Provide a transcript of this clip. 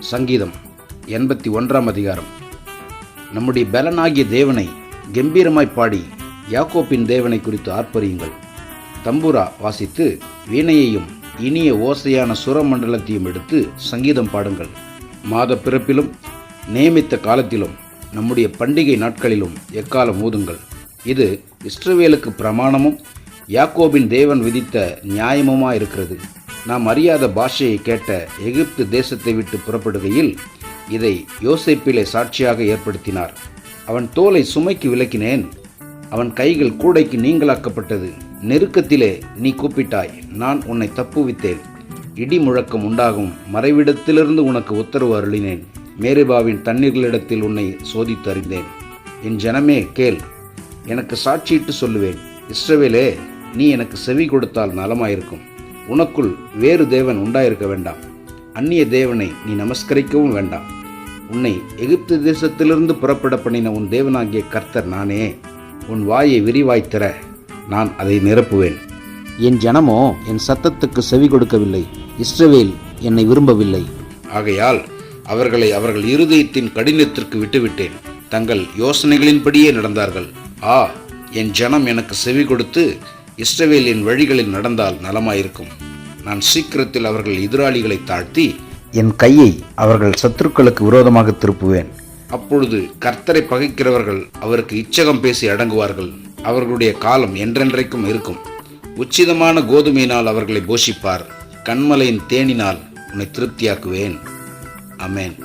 சங்கீதம் 81 அதிகாரம். நம்முடைய பலனாகிய தேவனை கம்பீரமாய் பாடி யாக்கோப்பின் தேவனை குறித்து ஆர்ப்பரியுங்கள். தம்புரா வாசித்து வீணையையும் இனிய ஓசையான சுரமண்டலத்தையும் எடுத்து சங்கீதம் பாடுங்கள். மாத பிறப்பிலும் நியமித்த காலத்திலும் நம்முடைய பண்டிகை நாட்களிலும் எக்காலம் ஊதுங்கள். இது இஸ்ரவேலுக்கு பிரமாணமும் யாக்கோபின் தேவன் விதித்த நியாயமுமாயிருக்கிறது. நாம் அறியாத பாஷையை கேட்ட எகிப்து தேசத்தை விட்டு புறப்படுகையில் இதை யோசேப்பிலே சாட்சியாக ஏற்படுத்தினார். அவன் தோலை சுமைக்கு விலக்கினேன், அவன் கைகள் கூடைக்கு நீங்களாக்கப்பட்டது. நெருக்கத்திலே நீ கூப்பிட்டாய், நான் உன்னை தப்புவித்தேன். இடி முழக்கம் உண்டாகும் மறைவிடத்திலிருந்து உனக்கு உத்தரவு அருளினேன். மேரிபாவின் தண்ணீர்களிடத்தில் உன்னை சோதித்து அறிந்தேன். என் ஜனமே கேள், எனக்கு சாட்சியிட்டு சொல்லுவேன். இஸ்ரவேலே, நீ எனக்கு செவி கொடுத்தால் நலமாயிருக்கும். உனக்குள் வேறு தேவன் உண்டாயிருக்க வேண்டாம். அந்நிய தேவனை நீ நமஸ்கரிக்கவும் வேண்டாம். உன்னை எகிப்து தேசத்திலிருந்து புறப்பட பண்ணின உன் தேவனாகிய கர்த்தர் நானே. உன் வாயை விரிவாய்த்திர, நான் அதை நிரப்புவேன். என் ஜனமோ என் சத்தத்துக்கு செவி கொடுக்கவில்லை. இஸ்ரவேல் என்னை விரும்பவில்லை. ஆகையால் அவர்களை அவர்கள் இருதயத்தின் கடினத்திற்கு விட்டுவிட்டேன். தங்கள் யோசனைகளின்படியே நடந்தார்கள். என் ஜனம் எனக்கு செவி கொடுத்து இஸ்ரவேலின் வழிகளில் நடந்தால் நலமாயிருக்கும். நான் சீக்கிரத்தில் அவர்கள் எதிராளிகளை தாழ்த்தி என் கையை அவர்கள் சத்துருக்களுக்கு விரோதமாக திருப்புவேன். அப்பொழுது கர்த்தரை பகைக்கிறவர்கள் அவருக்கு இச்சகம் பேசி அடங்குவார்கள். அவர்களுடைய காலம் என்றென்றைக்கும் இருக்கும். உச்சிதமான கோதுமையினால் அவர்களை போஷிப்பார். கண்மலையின் தேனினால் உன்னை திருப்தியாக்குவேன். ஆமென்.